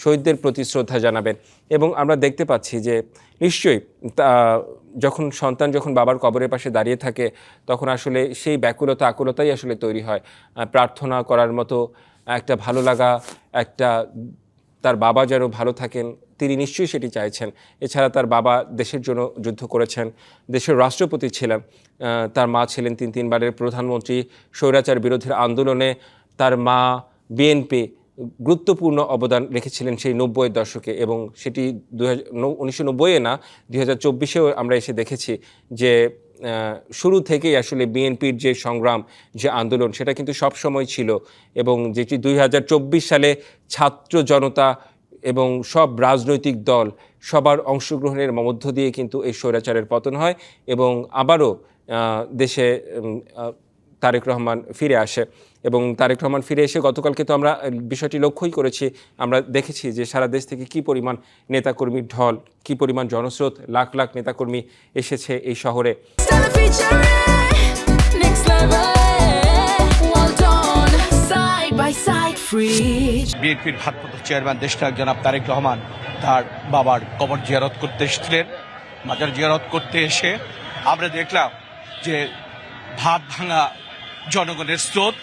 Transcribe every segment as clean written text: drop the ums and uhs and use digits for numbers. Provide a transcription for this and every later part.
শহীদদের প্রতি শ্রদ্ধা জানাবেন। এবং আমরা দেখতে পাচ্ছি যে নিশ্চয়ই যখন সন্তান যখন বাবার কবরের পাশে দাঁড়িয়ে থাকে তখন আসলে সেই ব্যাকুলতা আকুলতাই আসলে তৈরি হয়। প্রার্থনা করার মতো একটা ভালো লাগা, একটা তার বাবা যেন ভালো থাকেন তিনি নিশ্চয়ই সেটি চাইছেন। এছাড়া তার বাবা দেশের জন্য যুদ্ধ করেছেন, দেশের রাষ্ট্রপতি ছিলেন, তার মা ছিলেন তিনবারের প্রধানমন্ত্রী। স্বৈরাচার বিরোধীর আন্দোলনে তার মা বিএনপি গুরুত্বপূর্ণ অবদান রেখেছিলেন সেই ৯০-এর দশকে, এবং সেটি 1990-এ না 2024-এও আমরা এসে দেখেছি যে শুরু থেকেই আসলে বিএনপির যে সংগ্রাম, যে আন্দোলন সেটা কিন্তু সবসময় ছিল, এবং যেটি 2024 সালে ছাত্র জনতা এবং সব রাজনৈতিক দল সবার অংশগ্রহণের মধ্য দিয়ে কিন্তু এই স্বৈরাচারের পতন হয় এবং আবারও দেশে তারেক রহমান ফিরে আসে। এবং তারেক রহমান ফিরে এসে গতকালকে তো আমরা বিষয়টি লক্ষ্যই করেছি, আমরা দেখেছি যে সারা দেশ থেকে কী পরিমাণ নেতাকর্মীর ঢল, কী পরিমাণ জনস্রোত, লাখ লাখ নেতাকর্মী এসেছে এই শহরে। বিএনপির ভারপ্রাপ্ত চেয়ারম্যান দেশনায়ক জনাব তারেক রহমান তার বাবার কবর জিয়ারত করতে এসেছিলেন। মাজার জিয়ারত করতে এসে আমরা দেখলাম যে ভাত ভাঙা জনগণের স্রোত,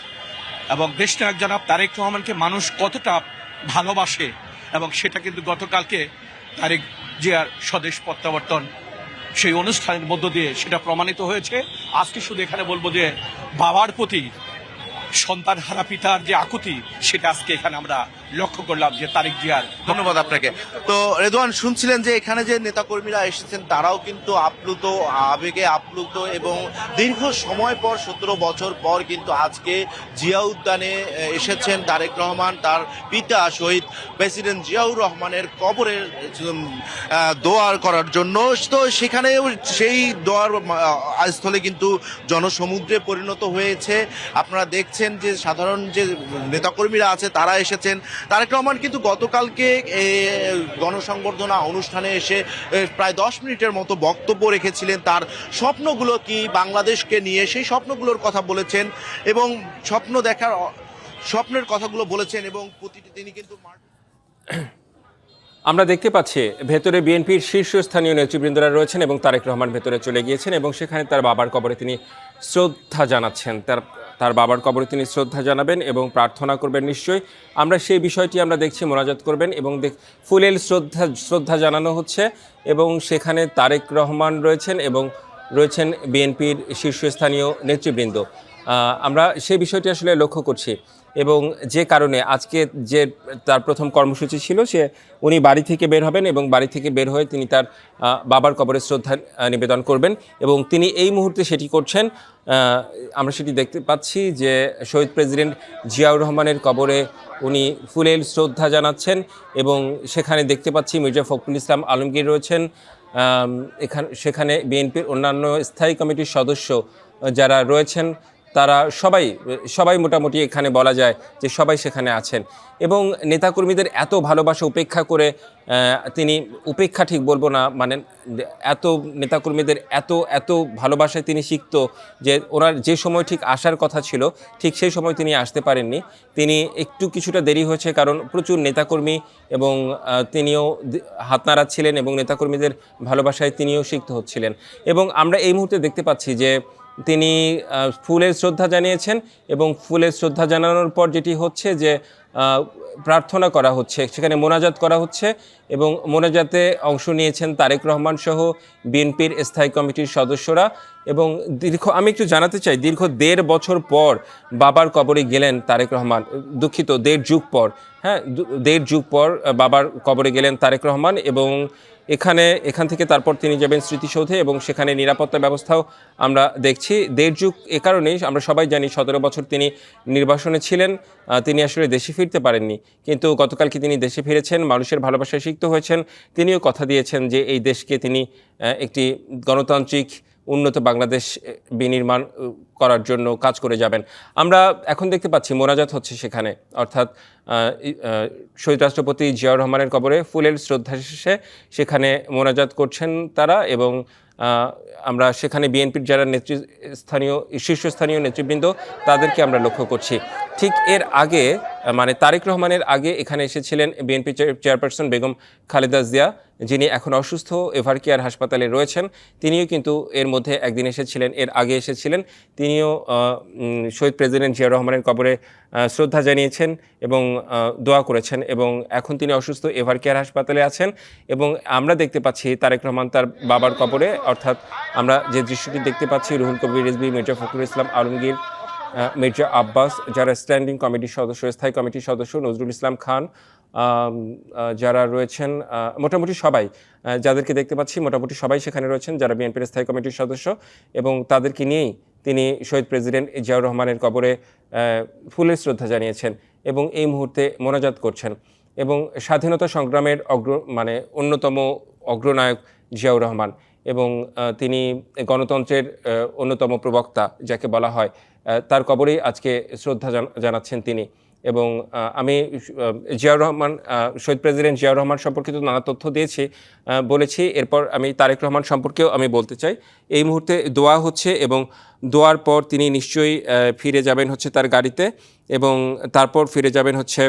এবং দেশনায়ক জনাব তারেক রহমানকে মানুষ কতটা ভালোবাসে, এবং সেটা কিন্তু গতকালকে তারেক জিয়ার স্বদেশ প্রত্যাবর্তন সেই অনুষ্ঠানের মধ্য দিয়ে সেটা প্রমাণিত হয়েছে। আজকে শুধু এখানে বলবো যে বাবার প্রতি সন্তান হারা পিতার যে আকুতি সেটা আজকে এখানে আমরা লক্ষ্য করলাম যে তারেক জিয়ার। ধন্যবাদ আপনাকে। তো রেদওয়ান, শুনছিলেন যে এখানে যে নেতাকর্মীরা এসেছেন তারাও কিন্তু আপ্লুত, আবেগে আপ্লুত, এবং দীর্ঘ সময় পর 17 বছর পর কিন্তু আজকে জিয়া উদ্যানে এসেছেন তারেক রহমান তার পিতা শহীদ প্রেসিডেন্ট জিয়াউর রহমানের কবরের দোয়ার করার জন্য। তো সেখানে সেই দোয়ার স্থলে কিন্তু জনসমুদ্রে পরিণত হয়েছে। আপনারা দেখছেন যে সাধারণ যে নেতাকর্মীরা আছে তারা এসেছেন। তারেক রহমান কিন্তু গতকালকে গণসংবর্ধনা অনুষ্ঠানে এসে প্রায় 10 মিনিটের মতো বক্তব্য রেখেছিলেন। তার স্বপ্নগুলো কি বাংলাদেশকে নিয়ে, সেই স্বপ্নগুলোর কথা বলেছেন এবং স্বপ্নের কথাগুলো বলেছেন, এবং প্রতিটি তিনি কিন্তু আমরা দেখতে পাচ্ছি ভেতরে বিএনপির শীর্ষস্থানীয় নেতৃবৃন্দরা রয়েছেন এবং তারেক রহমান ভেতরে চলে গিয়েছেন এবং সেখানে তার বাবার কবরে তিনি শ্রদ্ধা জানাচ্ছেন। তার বাবার কবরে তিনি শ্রদ্ধা জানাবেন এবং প্রার্থনা করবেন নিশ্চয়ই। আমরা সেই বিষয়টি আমরা দেখছি, মোনাজাত করবেন এবং ফুলেল শ্রদ্ধা জানানো হচ্ছে, এবং সেখানে তারেক রহমান রয়েছেন এবং রয়েছেন বিএনপির শীর্ষস্থানীয় নেতৃবৃন্দ। আমরা সেই বিষয়টি আসলে লক্ষ্য করছি, এবং যে কারণে আজকে যে তার প্রথম কর্মসূচি ছিল উনি বাড়ি থেকে বের হবেন এবং বাড়ি থেকে বের হয়ে তিনি তার বাবার কবরে শ্রদ্ধা নিবেদন করবেন, এবং তিনি এই মুহূর্তে সেটি করছেন। আমরা সেটি দেখতে পাচ্ছি যে শহীদ প্রেসিডেন্ট জিয়াউর রহমানের কবরে উনি ফুলেল শ্রদ্ধা জানাচ্ছেন, এবং সেখানে দেখতে পাচ্ছি মির্জা ফখরুল ইসলাম আলমগীর রয়েছেন, সেখানে বিএনপির অন্যান্য স্থায়ী কমিটির সদস্য যারা রয়েছেন তারা সবাই মোটামুটি এখানে বলা যায় যে সবাই সেখানে আছেন। এবং নেতাকর্মীদের এত ভালোবাসা উপেক্ষা করে তিনি, উপেক্ষা ঠিক বলবো না, মানে এত নেতাকর্মীদের এত ভালোবাসায় তিনি সিক্ত যে ওনার যে সময় ঠিক আসার কথা ছিল ঠিক সেই সময় তিনি আসতে পারেননি। তিনি কিছুটা দেরি হয়েছে কারণ প্রচুর নেতাকর্মী, এবং তিনিও হাত নাড়াচ্ছিলেন এবং নেতাকর্মীদের ভালোবাসায় তিনিও সিক্ত হচ্ছিলেন। এবং আমরা এই মুহূর্তে দেখতে পাচ্ছি যে তিনি ফুলের শ্রদ্ধা জানিয়েছেন, এবং ফুলের শ্রদ্ধা জানানোর পর যেটি হচ্ছে যে প্রার্থনা করা হচ্ছে, সেখানে মোনাজাত করা হচ্ছে, এবং মোনাজাতে অংশ নিয়েছেন তারেক রহমান সহ বিএনপির স্থায়ী কমিটির সদস্যরা। এবং আমি একটু জানাতে চাই, দীর্ঘ 1.5 বছর পর বাবার কবরে গেলেন তারেক রহমান, দুঃখিত 1.5 যুগ পর, 1.5 যুগ পর বাবার কবরে গেলেন তারেক রহমান, এবং এখান থেকে তারপর তিনি যাবেন স্মৃতিসৌধে, এবং সেখানে নিরাপত্তা ব্যবস্থাও আমরা দেখছি। 1.5 যুগ এ কারণেই আমরা সবাই জানি 17 বছর তিনি নির্বাসনে ছিলেন, তিনি আসলে দেশে ফিরতে পারেননি, কিন্তু গতকালকে তিনি দেশে ফিরেছেন, মানুষের ভালোবাসায় সিক্ত হয়েছেন। তিনিও কথা দিয়েছেন যে এই দেশকে তিনি একটি গণতান্ত্রিক উন্নত বাংলাদেশ বিনির্মাণ করার জন্য কাজ করে যাবেন। আমরা এখন দেখতে পাচ্ছি মোনাজাত হচ্ছে সেখানে, অর্থাৎ শহীদ রাষ্ট্রপতি জিয়াউর রহমানের কবরে ফুলের শ্রদ্ধা শেষে সেখানে মোনাজাত করছেন তারা, এবং আমরা সেখানে বিএনপির যারা শীর্ষস্থানীয় নেতৃবৃন্দ তাদেরকে আমরা লক্ষ্য করছি। ঠিক এর আগে মানে তারেক রহমানের আগে এখানে এসেছিলেন বিএনপি চেয়ারপারসন বেগম খালেদা জিয়া, যিনি এখন অসুস্থ এভার কেয়ার হাসপাতালে রয়েছেন। তিনিও কিন্তু এর মধ্যে একদিন এসেছিলেন, এর আগে এসেছিলেন। তিনিও শহীদ প্রেসিডেন্ট জিয়া রহমানের কবরে শ্রদ্ধা জানিয়েছেন এবং দোয়া করেছেন, এবং এখন তিনি অসুস্থ এভার কেয়ার হাসপাতালে আছেন। এবং আমরা দেখতে পাচ্ছি তারেক রহমান তার বাবার কবরে, অর্থাৎ আমরা যে দৃশ্যটি দেখতে পাচ্ছি, রুহুল কবির রিজভী, মির্জা ফখরুল ইসলাম আলমগীর, মির্জা আব্বাস, যারা স্ট্যান্ডিং কমিটির সদস্য, স্থায়ী কমিটির সদস্য, নজরুল ইসলাম খান, যারা রয়েছেন মোটামুটি সবাই, যাদেরকে দেখতে পাচ্ছি মোটামুটি সবাই সেখানে রয়েছেন, যারা বিএনপির স্থায়ী কমিটির সদস্য, এবং তাদেরকে নিয়েই তিনি শহীদ প্রেসিডেন্ট জিয়াউর রহমানের কবরে ফুলের শ্রদ্ধা জানিয়েছেন এবং এই মুহূর্তে মোনাজাত করছেন। এবং স্বাধীনতা সংগ্রামের অন্যতম অগ্রনায়ক জিয়াউর রহমান, এবং তিনি গণতন্ত্রের অন্যতম প্রবক্তা যাকে বলা হয়, তার কবরেই আজকে শ্রদ্ধা জানাচ্ছেন তিনি। এবং আমি জিয়াউর রহমান, শহীদ প্রেসিডেন্ট জিয়াউর রহমান সম্পর্কিত নানা তথ্য দিয়েছি, বলেছি। এরপর আমি তারেক রহমান সম্পর্কেও আমি বলতে চাই। এই মুহূর্তে দোয়া হচ্ছে এবং দোয়ার পর তিনি নিশ্চয়ই ফিরে যাবেন হচ্ছে তার গাড়িতে, এবং তারপর ফিরে যাবেন হচ্ছে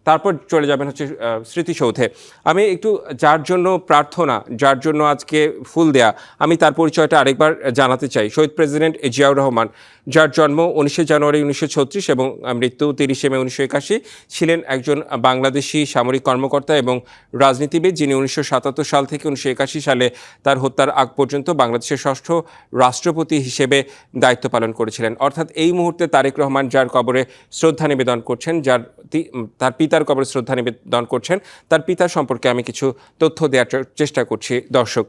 তারপর চলে যাবেন হচ্ছে স্মৃতিসৌধে। আমি একটু যার জন্য প্রার্থনা, যার জন্য আজকে ফুল দেয়া, আমি তার পরিচয়টা আরেকবার জানাতে চাই। শহীদ প্রেসিডেন্ট জিয়াউর রহমান, যার জন্ম 19 জানুয়ারি 1936 এবং মৃত্যু 30 মে 1981, ছিলেন একজন বাংলাদেশি সামরিক কর্মকর্তা এবং রাজনীতিবিদ, যিনি 1977 সাল থেকে 1981 সালে তার হত্যার আগ পর্যন্ত বাংলাদেশের ষষ্ঠ রাষ্ট্রপতি হিসেবে দায়িত্ব পালন করেছিলেন। অর্থাৎ এই মুহূর্তে তারেক রহমান যার কবরে শ্রদ্ধা নিবেদন করছেন, তার পিতার কবরে শ্রদ্ধা নিবেদন করছেন, তার পিতা সম্পর্কে আমি কিছু তথ্য দেওয়ার চেষ্টা করছি। দর্শক,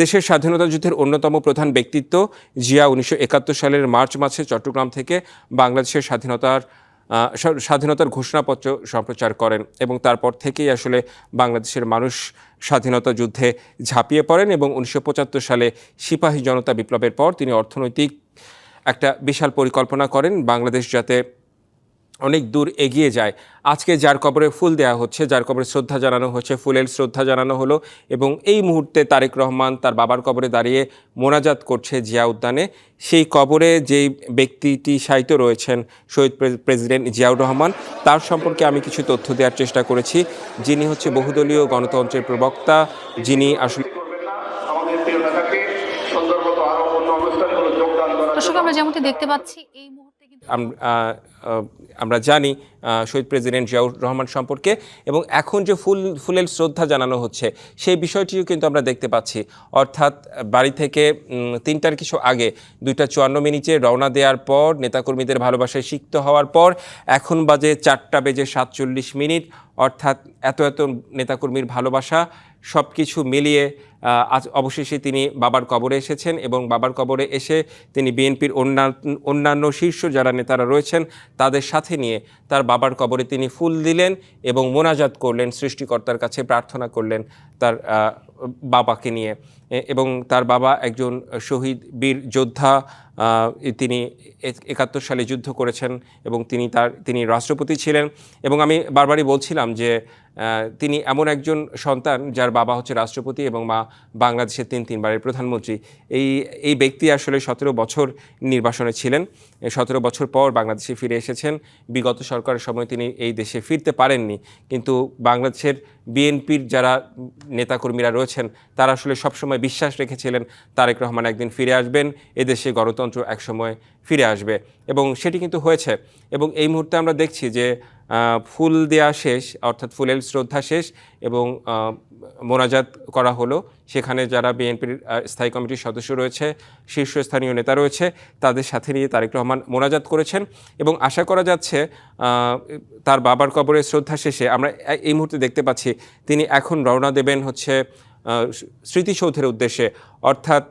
দেশের স্বাধীনতা যুদ্ধের অন্যতম প্রধান ব্যক্তিত্ব জিয়া 1971 সালের মার্চ মাসে চট্টগ্রাম থেকে বাংলাদেশের স্বাধীনতার ঘোষণাপত্র সম্প্রচার করেন, এবং তারপর থেকেই আসলে বাংলাদেশের মানুষ স্বাধীনতা যুদ্ধে ঝাঁপিয়ে পড়েন। এবং 1975 সালে সিপাহী জনতা বিপ্লবের পর তিনি অর্থনৈতিক একটা বিশাল পরিকল্পনা করেন, বাংলাদেশ যাতে অনেক দূর এগিয়ে যায়। আজকে যার কবরে ফুল দেওয়া হচ্ছে, যার কবরে শ্রদ্ধা জানানো হচ্ছে, ফুলের শ্রদ্ধা জানানো হলো, এবং এই মুহূর্তে তারেক রহমান তার বাবার কবরে দাঁড়িয়ে মোনাজাত করছে জিয়া উদ্যানে। সেই কবরে যেই ব্যক্তিটি শায়িত রয়েছেন, শহীদ প্রেসিডেন্ট জিয়াউর রহমান, তার সম্পর্কে আমি কিছু তথ্য দেওয়ার চেষ্টা করেছি। যিনি হচ্ছে বহুদলীয় গণতন্ত্রের প্রবক্তা, যিনি আসলে দর্শক, আমরা যেমনটি দেখতে পাচ্ছি এই মুহূর্তে কিন্তু আমরা জানি শহীদ প্রেসিডেন্ট জিয়াউর রহমান সম্পর্কে, এবং এখন যে ফুলের শ্রদ্ধা জানানো হচ্ছে সেই বিষয়টিও কিন্তু আমরা দেখতে পাচ্ছি। অর্থাৎ বাড়ি থেকে 3টার কিছু আগে 2:54 রওনা দেওয়ার পর, নেতাকর্মীদের ভালোবাসায় সিক্ত হওয়ার পর, এখন বাজে 4:47। অর্থাৎ এত নেতাকর্মীর ভালোবাসা সব কিছু মিলিয়ে আজ অবশেষে তিনি বাবার কবরে এসেছেন, এবং বাবার কবরে এসে তিনি বিএনপির অন্যান্য শীর্ষ যারা নেতারা রয়েছেন তাদের সাথে নিয়ে তার বাবার কবরে তিনি ফুল দিলেন এবং মোনাজাত করলেন, সৃষ্টিকর্তার কাছে প্রার্থনা করলেন তার বাবাকে নিয়ে। এবং তার বাবা একজন শহীদ বীর যোদ্ধা, তিনি 71 সালে যুদ্ধ করেছেন এবং তিনি রাষ্ট্রপতি ছিলেন। এবং আমি বারবারই বলছিলাম যে তিনি এমন একজন সন্তান যার বাবা হচ্ছে রাষ্ট্রপতি এবং মা বাংলাদেশের 3বারের প্রধানমন্ত্রী। এই ব্যক্তি আসলে 17 বছর নির্বাসনে ছিলেন, 17 বছর পর বাংলাদেশে ফিরে এসেছেন। বিগত সরকারের সময় তিনি এই দেশে ফিরতে পারেননি, কিন্তু বাংলাদেশের বিএনপির যারা নেতাকর্মীরা রয়েছেন তারা আসলে সবসময় বিশ্বাস রেখেছিলেন তারেক রহমান একদিন ফিরে আসবেন, এদেশে গণতন্ত্র একসময় ফিরে আসবে, এবং সেটি কিন্তু হয়েছে। এবং এই মুহূর্তে আমরা দেখছি যে ফুল দেয়া শেষ, অর্থাৎ ফুলের শ্রদ্ধা শেষ, এবং মোনাজাত করা হলো। সেখানে যারা বিএনপির স্থায়ী কমিটির সদস্য রয়েছে, শীর্ষস্থানীয় নেতা রয়েছে, তাদের সাথে নিয়ে তারেক রহমান মোনাজাত করেছেন। এবং আশা করা যাচ্ছে তার বাবার কবরে শ্রদ্ধা শেষে আমরা এই মুহূর্তে দেখতে পাচ্ছি তিনি এখন রওনা দেবেন হচ্ছে স্মৃতিসৌধের উদ্দেশ্যে। অর্থাৎ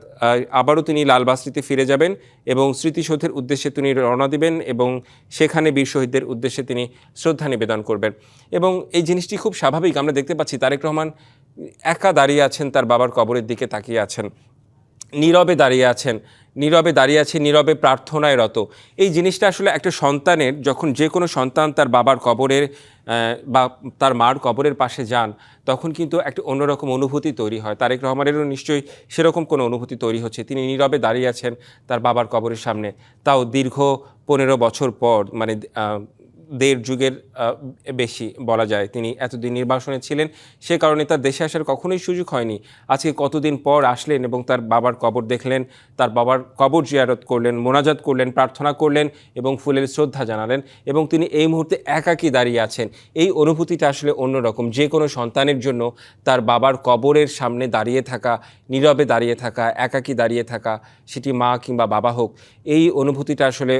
আবারও তিনি লালবাসটিতে ফিরে যাবেন এবং স্মৃতিসৌধের উদ্দেশ্যে তিনি রওনা দিবেন, এবং সেখানে বীর শহীদদের উদ্দেশ্যে তিনি শ্রদ্ধা নিবেদন করবেন। এবং এই জিনিসটি খুব স্বাভাবিক। আমরা দেখতে পাচ্ছি তারেক রহমান একা দাঁড়িয়ে আছেন, তার বাবার কবরের দিকে তাকিয়ে আছেন, নীরবে দাঁড়িয়ে আছেন, নীরবে প্রার্থনায় রত। এই জিনিসটা আসলে একটা সন্তানের, যখন যে কোনো সন্তান তার বাবার কবরের বা তার মার কবরের পাশে যান, তখন কিন্তু একটা অন্যরকম অনুভূতি তৈরি হয়। তারেক রহমানেরও নিশ্চয়ই সেরকম কোনো অনুভূতি তৈরি হচ্ছে। তিনি নীরবে দাঁড়িয়ে আছেন তার বাবার কবরের সামনে, তাও দীর্ঘ 15 বছর পর, মানে দেড় যুগের বেশি বলা যায় তিনি এতদিন নির্বাসনে ছিলেন, সে কারণে তার দেশে আসার কখনোই সুযোগ হয়নি। আজকে কতদিন পর আসলেন এবং তার বাবার কবর দেখলেন, তার বাবার কবর জিয়ারত করলেন, মোনাজাত করলেন, প্রার্থনা করলেন এবং ফুলের শ্রদ্ধা জানালেন এবং তিনি এই মুহূর্তে একাকী দাঁড়িয়ে আছেন। এই অনুভূতিটা আসলে অন্যরকম। যে কোনো সন্তানের জন্য তার বাবার কবরের সামনে দাঁড়িয়ে থাকা, নীরবে দাঁড়িয়ে থাকা, একাকী দাঁড়িয়ে থাকা, সেটি মা কিংবা বাবা হোক, এই অনুভূতিটা আসলে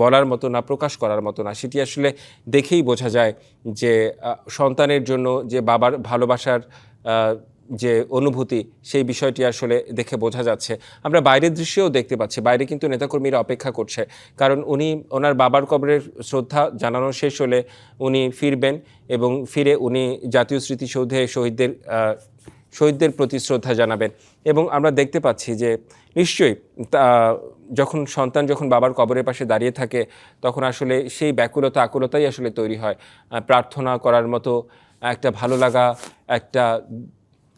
বলার মতো না, প্রকাশ করার মতো না। সেটি আসলে দেখেই বোঝা যায় যে সন্তানের জন্য যে বাবার ভালোবাসার যে অনুভূতি, সেই বিষয়টি আসলে দেখে বোঝা যাচ্ছে। আমরা বাইরের দৃশ্যেও দেখতে পাচ্ছি, বাইরে কিন্তু নেতাকর্মীরা অপেক্ষা করছে, কারণ ওনার বাবার কবরের শ্রদ্ধা জানানো শেষ হলে উনি ফিরবেন এবং ফিরে উনি জাতীয় স্মৃতিসৌধে শহীদদের প্রতি শ্রদ্ধা জানাবেন। এবং আমরা দেখতে পাচ্ছি যে নিশ্চয়ই সন্তান যখন বাবার কবরের পাশে দাঁড়িয়ে থাকে, তখন আসলে সেই ব্যাকুলতা আকুলতাই আসলে তৈরি হয়। প্রার্থনা করার মতো একটা ভালো লাগা, একটা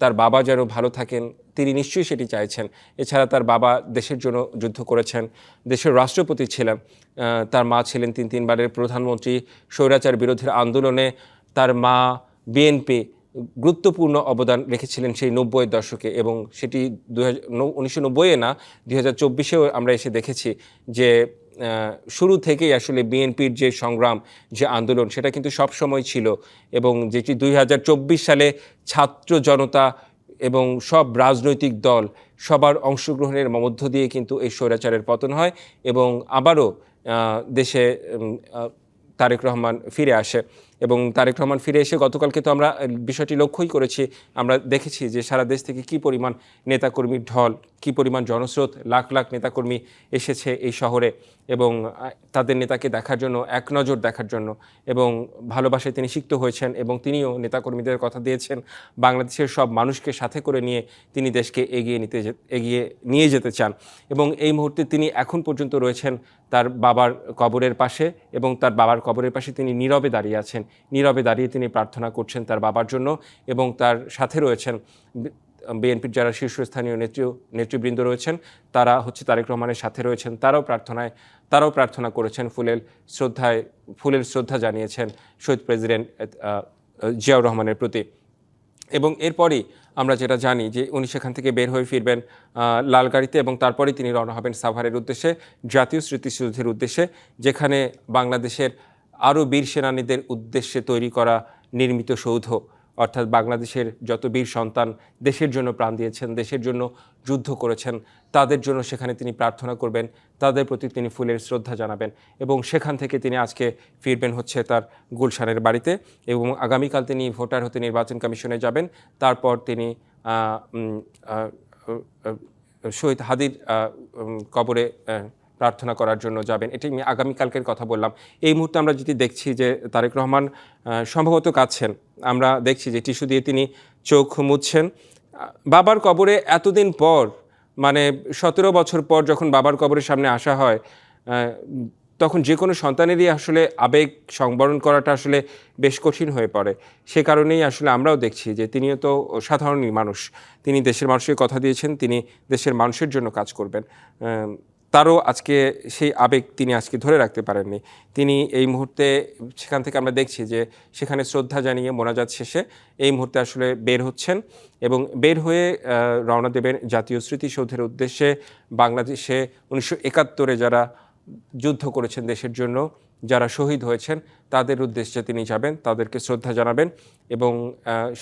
তার বাবা যেন ভালো থাকেন, তিনি নিশ্চয়ই সেটি চাইছেন। এছাড়া তার বাবা দেশের জন্য যুদ্ধ করেছেন, দেশের রাষ্ট্রপতি ছিলেন, তার মা ছিলেন তিনবারের প্রধানমন্ত্রী। স্বৈরাচার বিরোধীর আন্দোলনে তার মা বিএনপি গুরুত্বপূর্ণ অবদান রেখেছিলেন সেই 90-এর দশকে, এবং সেটি 1990-এ না, 2024-এও আমরা এসে দেখেছি যে শুরু থেকেই আসলে বিএনপির যে সংগ্রাম, যে আন্দোলন, সেটা কিন্তু সবসময় ছিল, এবং যেটি 2024 সালে ছাত্র জনতা এবং সব রাজনৈতিক দল সবার অংশগ্রহণের মধ্য দিয়ে কিন্তু এই স্বৈরাচারের পতন হয় এবং আবারও দেশে তারেক রহমান ফিরে আসে। এবং তারেক রহমান ফিরে এসে গতকালকে তো আমরা বিষয়টি লক্ষ্যই করেছি, আমরা দেখেছি যে সারা দেশ থেকে কী পরিমাণ নেতাকর্মীর ঢল, কী পরিমাণ জনস্রোত, লাখ লাখ নেতাকর্মী এসেছে এই শহরে এবং তাদের নেতাকে দেখার জন্য, এক নজর দেখার জন্য, এবং ভালোবাসায় তিনি সিক্ত হয়েছেন এবং তিনিও নেতাকর্মীদের কথা দিয়েছেন বাংলাদেশের সব মানুষকে সাথে করে নিয়ে তিনি দেশকে এগিয়ে নিয়ে যেতে চান। এবং এই মুহূর্তে তিনি এখন পর্যন্ত রয়েছেন তার বাবার কবরের পাশে, এবং তার বাবার কবরের পাশে তিনি নীরবে দাঁড়িয়ে আছেন, নীরবে দাঁড়িয়ে তিনি প্রার্থনা করছেন তার বাবার জন্য। এবং তার সাথে রয়েছেন বিএনপির যারা শীর্ষস্থানীয় নেতৃবৃন্দ রয়েছেন, তারা তারেক রহমানের সাথে রয়েছেন, তারাও প্রার্থনা করেছেন, ফুলের শ্রদ্ধা জানিয়েছেন শহীদ প্রেসিডেন্ট জিয়াউর রহমানের প্রতি। এবং এরপরই আমরা যেটা জানি যে উনি সেখান থেকে বের হয়ে ফিরবেন লাল গাড়িতে, এবং তারপরেই তিনি রওনা হবেন সাভারের উদ্দেশ্যে, জাতীয় স্মৃতিসৌধের উদ্দেশ্যে, যেখানে বাংলাদেশের আরও বীর সেনানীদের উদ্দেশ্যে তৈরি করা নির্মিত সৌধ, অর্থাৎ বাংলাদেশের যত বীর সন্তান দেশের জন্য প্রাণ দিয়েছেন, দেশের জন্য যুদ্ধ করেছেন, তাদের জন্য সেখানে তিনি প্রার্থনা করবেন, তাদের প্রতি তিনি ফুলের শ্রদ্ধা জানাবেন। এবং সেখান থেকে তিনি আজকে ফিরবেন তার গুলশানের বাড়িতে, এবং আগামীকাল তিনি ভোটার হতে নির্বাচন কমিশনে যাবেন। তারপর তিনি শহীদ হাদির কবরে প্রার্থনা করার জন্য যাবেন। এটি আমি আগামীকালকের কথা বললাম। এই মুহূর্তে আমরা যদি দেখছি যে তারেক রহমান সম্ভবত কাঁদছেন, আমরা দেখছি যে টিস্যু দিয়ে তিনি চোখ মুছছেন। বাবার কবরে এতদিন পর, মানে 17 বছর পর যখন বাবার কবরের সামনে আসা হয়, তখন যে কোনো সন্তানেরই আসলে আবেগ সংবরণ করাটা আসলে বেশ কঠিন হয়ে পড়ে। সে কারণেই আসলে আমরাও দেখছি যে তিনিও তো সাধারণই মানুষ, তিনি দেশের মানুষকে কথা দিয়েছেন, তিনি দেশের মানুষের জন্য কাজ করবেন। তারও আজকে সেই আবেগ তিনি আজকে ধরে রাখতে পারেননি। তিনি এই মুহূর্তে সেখান থেকে আমরা দেখছি যে সেখানে শ্রদ্ধা জানিয়ে মোনাজাত শেষে এই মুহূর্তে আসলে বের হচ্ছেন, এবং বের হয়ে রওনা দেবেন জাতীয় স্মৃতিসৌধের উদ্দেশ্যে। বাংলাদেশে 1971-এ যারা যুদ্ধ করেছেন দেশের জন্য, যারা শহীদ হয়েছেন, তাদের উদ্দেশ্যে তিনি যাবেন, তাদেরকে শ্রদ্ধা জানাবেন, এবং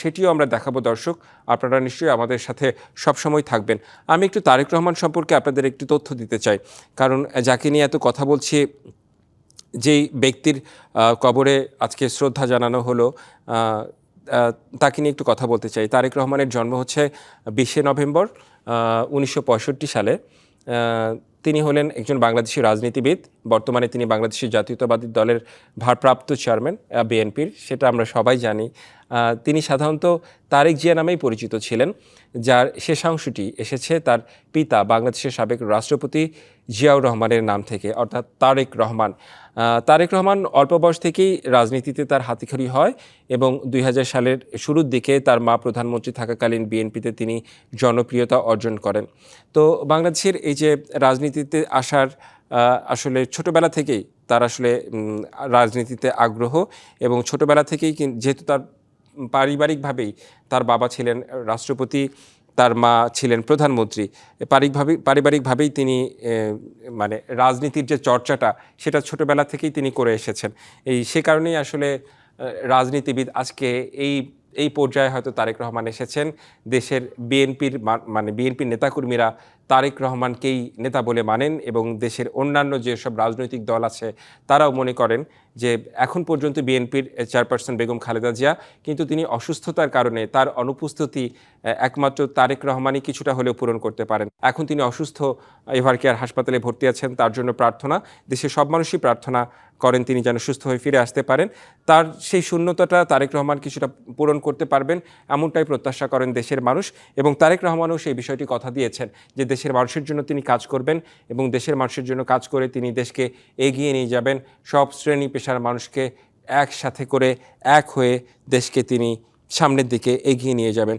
সেটিও আমরা দেখাবো। দর্শক, আপনারা নিশ্চয়ই আমাদের সাথে সবসময় থাকবেন। আমি একটু তারেক রহমান সম্পর্কে আপনাদের একটু তথ্য দিতে চাই, কারণ যাকে নিয়ে এত কথা বলছি, যেই ব্যক্তির কবরে আজকে শ্রদ্ধা জানানো হলো, তাকে নিয়ে একটু কথা বলতে চাই। তারেক রহমানের জন্ম 20 নভেম্বর 1965 সালে। তিনি হলেন একজন বাংলাদেশি রাজনীতিবিদ। বর্তমানে তিনি বাংলাদেশের জাতীয়তাবাদী দলের ভারপ্রাপ্ত চেয়ারম্যান বিএনপির, সেটা আমরা সবাই জানি। তিনি সাধারণত তারেক জিয়া নামেই পরিচিত ছিলেন, যার শেষাংশটি এসেছে তার পিতা বাংলাদেশের সাবেক রাষ্ট্রপতি জিয়াউর রহমানের নাম থেকে, অর্থাৎ তারেক রহমান। তারেক রহমান অল্প বয়স থেকেই রাজনীতিতে তার হাতেখড়ি হয়, এবং 2000 সালের শুরুর দিকে তার মা প্রধানমন্ত্রী থাকাকালীন বিএনপিতে তিনি জনপ্রিয়তা অর্জন করেন। তো বাংলাদেশের এই যে রাজনীতিতে আসার আসলে ছোটবেলা থেকেই তার আসলে রাজনীতিতে আগ্রহ এবং ছোটবেলা থেকেই যেহেতু তার পারিবারিকভাবেই তার বাবা ছিলেন রাষ্ট্রপতি, তার মা ছিলেন প্রধানমন্ত্রী, পারিবারিকভাবেই তিনি মানে রাজনীতির যে চর্চাটা সেটা ছোটবেলা থেকেই তিনি করে এসেছেন। সে কারণেই আসলে রাজনীতিবিদ আজকে এই পর্যায়ে হয়তো তারেক রহমান এসেছেন। দেশের বিএনপির নেতাকর্মীরা তারেক রহমানকেই নেতা বলে মানেন এবং দেশের অন্যান্য যেসব রাজনৈতিক দল আছে তারাও মনে করেন যে এখন পর্যন্ত বিএনপির চেয়ারপারসন বেগম খালেদা জিয়া, কিন্তু তিনি অসুস্থতার কারণে তার অনুপস্থিতি একমাত্র তারেক রহমানই কিছুটা হলেও পূরণ করতে পারেন। এখন তিনি অসুস্থ, এভারকেয়ার হাসপাতালে ভর্তি আছেন, তার জন্য প্রার্থনা, দেশের সব মানুষই প্রার্থনা করেন তিনি যেন সুস্থ হয়ে ফিরে আসতে পারেন। তার সেই শূন্যতাটা তারেক রহমান কিছুটা পূরণ করতে পারবেন এমনটাই প্রত্যাশা করেন দেশের মানুষ, এবং তারেক রহমানও সেই বিষয়টি কথা দিয়েছেন যে দেশের মানুষের জন্য তিনি কাজ করবেন এবং দেশের মানুষের জন্য কাজ করে তিনি দেশকে এগিয়ে নিয়ে যাবেন। সব শ্রেণী পেশার মানুষকে একসাথে করে এক হয়ে দেশকে তিনি সামনের দিকে এগিয়ে নিয়ে যাবেন।